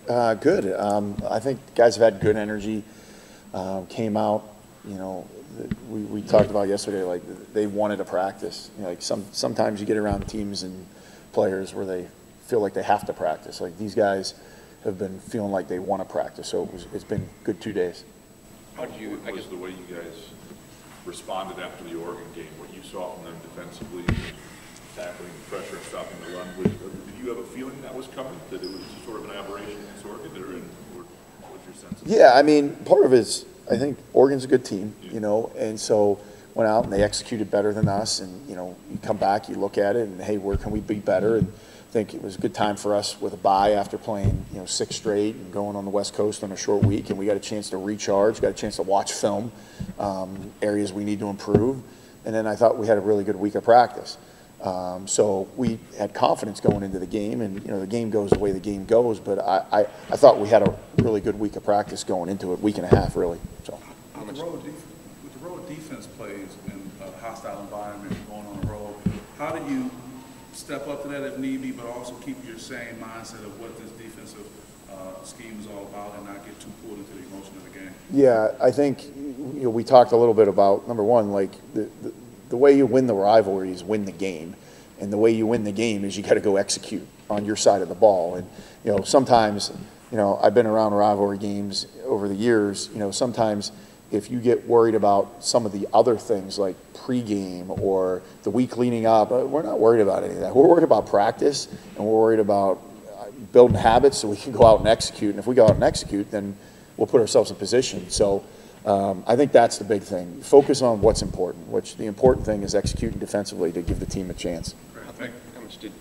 Good. I think guys have had good energy. Came out, you know, we talked about yesterday, like they wanted to practice. You know, like sometimes you get around teams and players where they feel like they have to practice. Like these guys have been feeling like they want to practice. So it's been good 2 days. How did you, I guess the way you guys responded after the Oregon game, what you saw from them defensively, tackling the pressure and stopping the run, did you have a feeling that was coming, that it was sort of an aberration against Oregon, or what was your sense of that? Yeah, I mean, part of it is I think Oregon's a good team, you know, and so went out and they executed better than us, and you know, you come back, you look at it, and hey, where can we be better? And I think it was a good time for us with a bye after playing, you know, 6 straight and going on the West Coast on a short week, and we got a chance to recharge, got a chance to watch film, areas we need to improve, and then I thought we had a really good week of practice. So we had confidence going into the game, and you know the game goes the way the game goes. But I thought we had a really good week of practice going into it, week and a half really. So with the road defense plays in a hostile environment, going on the road, how do you step up to that if need be, but also keep your same mindset of what this defensive scheme is all about, and not get too pulled into the emotion of the game? Yeah, I think you know we talked a little bit about number one, like the way you win the rivalry is win the game, and the way you win the game is you got to go execute on your side of the ball. And you know sometimes, you know, I've been around rivalry games over the years. You know, sometimes if you get worried about some of the other things like pregame or the week leading up, we're not worried about any of that. We're worried about practice, and we're worried about building habits so we can go out and execute. And if we go out and execute, then we'll put ourselves in position. So I think that's the big thing. Focus on what's important, which the important thing is executing defensively to give the team a chance. How much did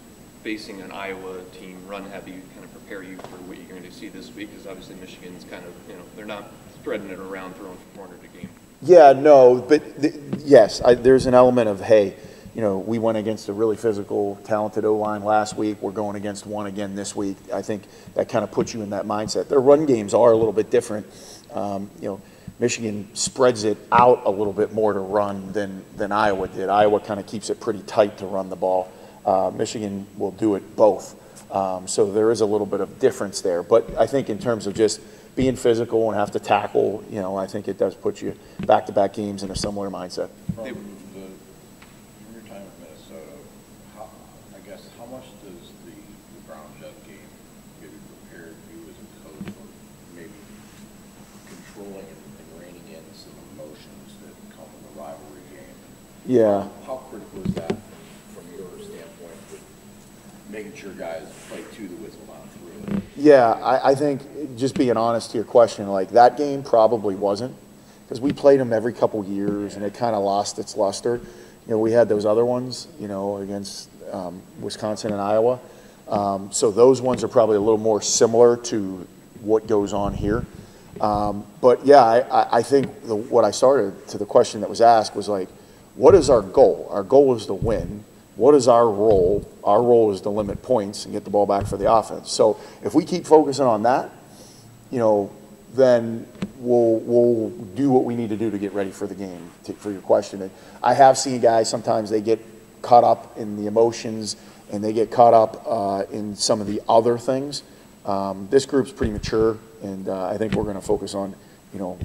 facing an Iowa team run heavy kind of prepare you for what you're going to see this week? Because obviously Michigan's kind of, you know, they're not spreading it around, throwing from corner to game. Yeah, no, but yes, there's an element of, hey, you know, we went against a really physical, talented O-line last week. We're going against one again this week. I think that kind of puts you in that mindset. Their run games are a little bit different. You know, Michigan spreads it out a little bit more to run than Iowa did. Iowa kind of keeps it pretty tight to run the ball. Michigan will do it both. So there is a little bit of difference there. But I think in terms of just being physical and have to tackle, you know, I think it does put you back-to-back games in a similar mindset. From your time in Minnesota, how much does the Brown Jet game maybe prepare you as a coach for maybe controlling and reining in some emotions that come in the rivalry game? Yeah. How critical is that from your standpoint with making sure guys fight to the whistle on through it? Yeah, I think just being honest to your question, like that game probably wasn't, because we played them every couple years and it kind of lost its luster. You know, we had those other ones, you know, against Wisconsin and Iowa. So those ones are probably a little more similar to what goes on here. But yeah, I think what I started to the question that was asked was like, what is our goal? Our goal is to win. What is our role? Our role is to limit points and get the ball back for the offense. So if we keep focusing on that, you know, then we'll do what we need to do to get ready for the game, for your question. And I have seen guys, sometimes they get caught up in the emotions and they get caught up in some of the other things. This group's pretty mature, and I think we're going to focus on, you know,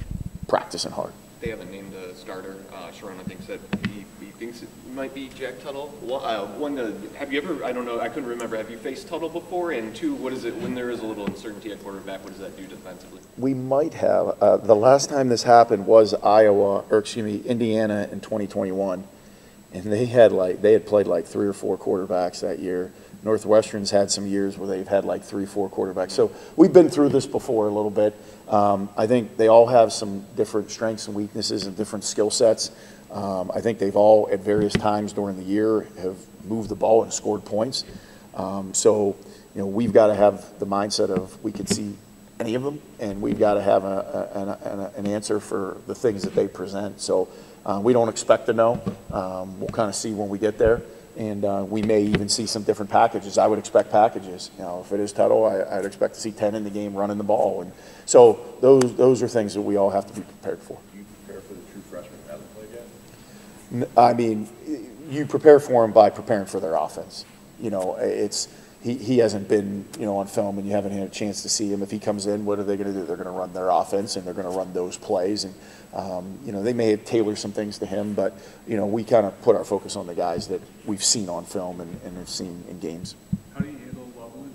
practicing hard. They haven't named a starter. Sharon, I think, said he thinks it might be Jack Tuttle. One, have you ever, I don't know, I couldn't remember, have you faced Tuttle before? And two, what is it, when there is a little uncertainty at quarterback, what does that do defensively? We might have. The last time this happened was Indiana in 2021. And they had played like 3 or 4 quarterbacks that year. Northwestern's had some years where they've had like 3, 4 quarterbacks. So we've been through this before a little bit. I think they all have some different strengths and weaknesses and different skill sets. I think they've all, at various times during the year, have moved the ball and scored points. So, you know, we've got to have the mindset of we could see any of them, and we've got to have an answer for the things that they present. So we don't expect to know. We'll kind of see when we get there. And we may even see some different packages. I would expect packages. You know, if it is Tuttle, I'd expect to see 10 in the game running the ball. And so those are things that we all have to be prepared for. Do you prepare for the true freshman who hasn't played yet? I mean, you prepare for them by preparing for their offense. You know, it's he hasn't been, on film, and you haven't had a chance to see him. If he comes in, what are they going to do? They're going to run their offense, and they're going to run those plays. And, they may tailor some things to him, but, we kind of put our focus on the guys that we've seen on film and have seen in games. How do you handle Loveland?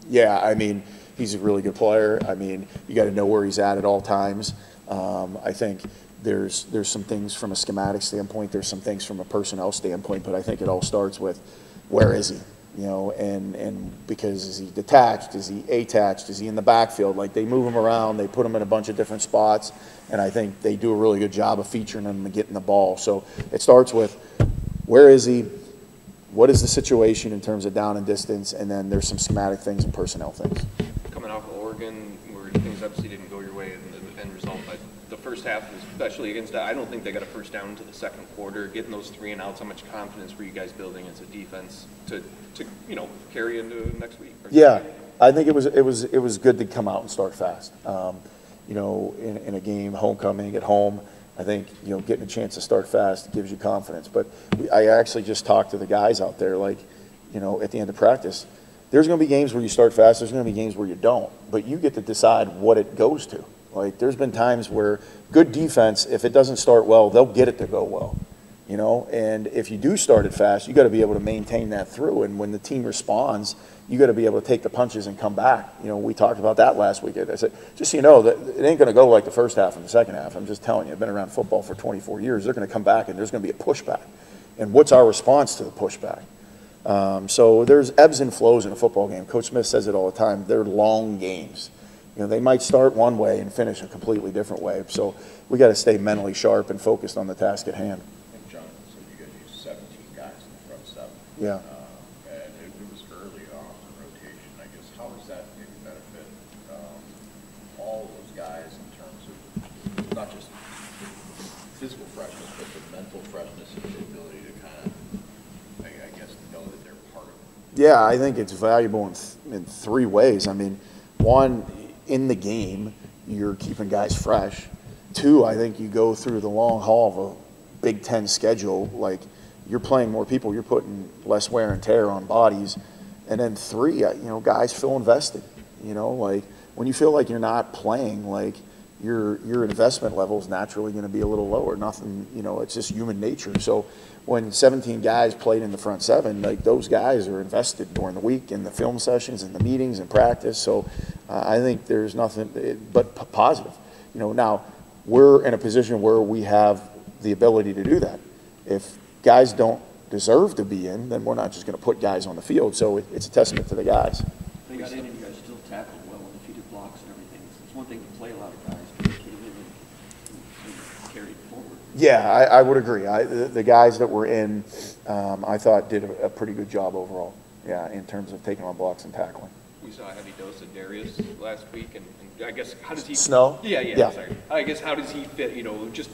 Yeah, I mean, he's a really good player. I mean, you got to know where he's at all times. I think there's some things from a schematic standpoint. There's some things from a personnel standpoint, but I think it all starts with where is he? And because is he detached? Is he attached? Is he in the backfield? Like, they move him around, they put him in a bunch of different spots, and I think they do a really good job of featuring him and getting the ball. So it starts with where is he? What is the situation in terms of down and distance? And then there's some schematic things and personnel things. Coming off of Oregon, where things obviously didn't go your way in the end result, but the first half, especially against that, I don't think they got a first down into the second quarter. Getting those 3 and outs, how much confidence were you guys building as a defense to carry into next week? Yeah, I think it was good to come out and start fast. In a game, homecoming at home, I think, getting a chance to start fast gives you confidence. But I actually just talked to the guys out there, like, at the end of practice, there's going to be games where you start fast, there's going to be games where you don't, but you get to decide what it goes to. Like, there's been times where good defense, if it doesn't start well, they'll get it to go well, and if you do start it fast, you got to be able to maintain that through, and when the team responds, you got to be able to take the punches and come back. We talked about that last week. I said, just so you know, that it ain't going to go like the first half and the second half. I'm just telling you, I've been around football for 24 years. They're going to come back, and there's going to be a pushback. And what's our response to the pushback? So there's ebbs and flows in a football game. Coach Smith says it all the time. They're long games. They might start one way and finish a completely different way. So we got to stay mentally sharp and focused on the task at hand. I think John said you guys used 17 guys in the front seven. Yeah. And it was early on in the rotation. I guess how does that maybe benefit all those guys in terms of not just physical freshness, but the mental freshness and the ability to kind of, I guess, know that they're part of it? Yeah, I think it's valuable in 3 ways. I mean, one, in the game, you're keeping guys fresh. 2, I think you go through the long haul of a Big Ten schedule, like, you're playing more people, you're putting less wear and tear on bodies. And then 3, guys feel invested. Like, when you feel like you're not playing, like, your investment level is naturally going to be a little lower. Nothing, it's just human nature. So when 17 guys played in the front 7, like, those guys are invested during the week in the film sessions and the meetings and practice. So I think there's nothing but positive. Now we're in a position where we have the ability to do that. If guys don't deserve to be in, then we're not just going to put guys on the field. So it's a testament to the guys. They got in and you guys still tackled well and defeated blocks and everything. It's one thing to play a lot of guys, but they came in and carried forward. Yeah, I would agree. The guys that were in, I thought did a pretty good job overall. Yeah, in terms of taking on blocks and tackling. We saw a heavy dose of Darius last week, and I guess how does he? Snow? Yeah. Sorry. I guess how does he fit? Just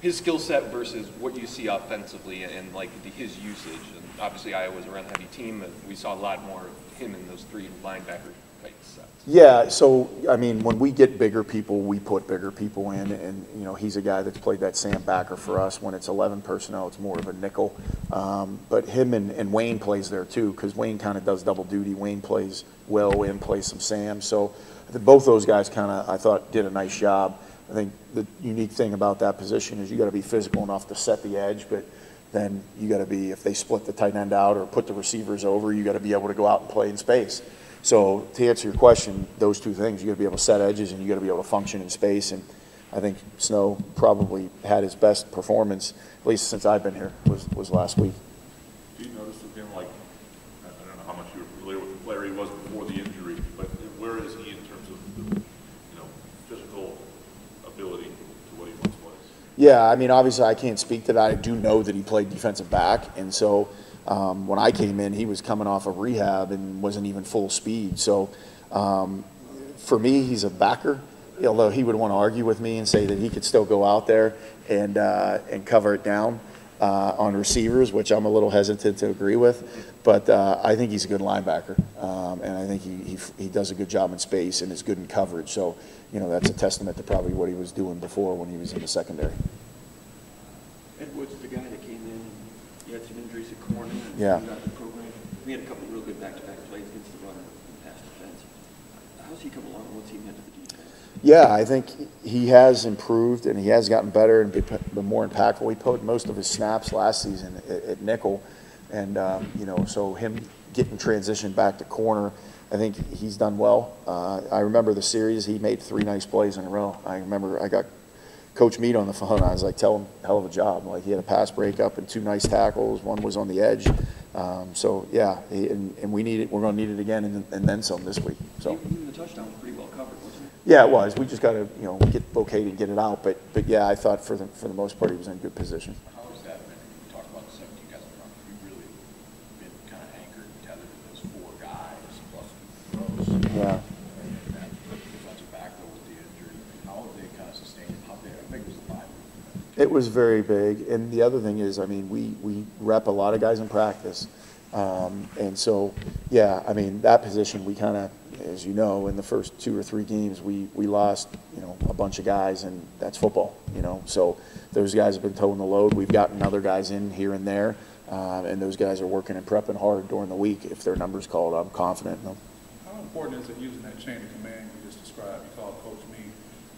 his skill set versus what you see offensively and like his usage. And obviously Iowa's a run-heavy team, and we saw a lot more of him in those 3 linebacker type sets. Yeah, so I mean, when we get bigger people, we put bigger people in, and he's a guy that's played that Sam backer for us. When it's 11 personnel, it's more of a nickel. But him and Wayne plays there too, because Wayne kind of does double duty. Wayne plays well and plays some Sam. So I think both those guys I thought did a nice job. I think the unique thing about that position is you got to be physical enough to set the edge, but then you got to be, if they split the tight end out or put the receivers over, you got to be able to go out and play in space. So to answer your question, those 2 things, you got to be able to set edges and you got to be able to function in space. And I think Snow probably had his best performance, at least since I've been here, was last week. Do you notice with him, like, I don't know how much you were familiar with the player he was before the injury, but where is he in terms of the, physical ability to what he once was? Yeah, I mean, obviously I can't speak to that. I do know that he played defensive back, and so when I came in, he was coming off of rehab and wasn't even full speed. So for me, he's a backer, although he would want to argue with me and say that he could still go out there and cover it down on receivers, which I'm a little hesitant to agree with. But I think he's a good linebacker, and I think he does a good job in space and is good in coverage. So, that's a testament to probably what he was doing before when he was in the secondary. Edwards, the guy that came in, and he had some injuries at corner and Yeah. got the program. We had a couple of real good back-to-back plays against the runner and pass defense. How's he come along, and what's he meant to the defense? Yeah, I think he has improved and he has gotten better and been more impactful. He put most of his snaps last season at nickel, and you know, so him getting transitioned back to corner, I think he's done well. I remember the series, he made 3 nice plays in a row. I remember I got Coach Mead on the phone. I was like, tell him, hell of a job. Like, he had a pass breakup and 2 nice tackles. One was on the edge. So yeah, and we need it. We're going to need it again, and then some this week. So Even the touchdown was pretty well covered, wasn't it? yeah, it was. We just got to, you know, get located and get it out. But yeah, I thought for the most part he was in good position. How has that been? You talked about the 17 guys in front. You've really been kind of anchored and tethered to those 4 guys plus throws. Yeah. And that defensive back though with the injury, how have they kind of sustained it? How big was the bye? It was very big. And the other thing is, I mean, we rep a lot of guys in practice. And so, yeah, I mean, that position we kind of, as you know, in the first 2 or 3 games, we lost, you know, a bunch of guys, and that's football, you know. So those guys have been toeing the load. We've gotten other guys in here and there, and those guys are working and prepping hard during the week. If their number's called, I'm confident in them. How important is it using that chain of command you just described? You called Coach Mead,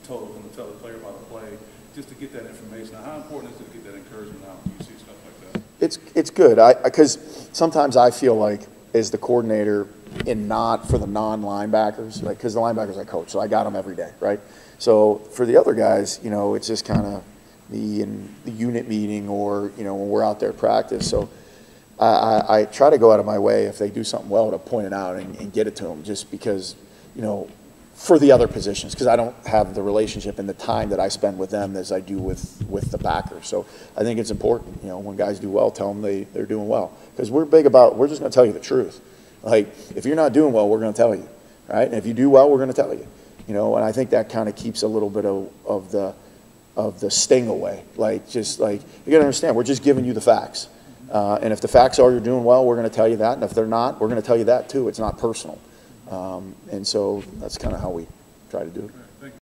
told him to tell the player about the play, just to get that information. Now, how important is it to get that encouragement out when you see stuff like that? It's good, because sometimes I feel like, as the coordinator, and not for the non-linebackers, like, because the linebackers I coach, so I got them every day, right? So for the other guys, you know, it's just kind of me in the unit meeting, or, you know, when we're out there at practice. So I try to go out of my way, if they do something well, to point it out and get it to them, just because, you know, for the other positions, because I don't have the relationship and the time that I spend with them as I do with the backers. So I think it's important, you know, when guys do well, tell them they're doing well, because we're big about, we're just going to tell you the truth. Like, if you're not doing well, we're going to tell you, right? And if you do well, we're going to tell you, you know. And I think that kind of keeps a little bit of the sting away. Like, just like, you got to understand, we're just giving you the facts. And if the facts are you're doing well, we're going to tell you that. And if they're not, we're going to tell you that too. It's not personal. And so that's kind of how we try to do it.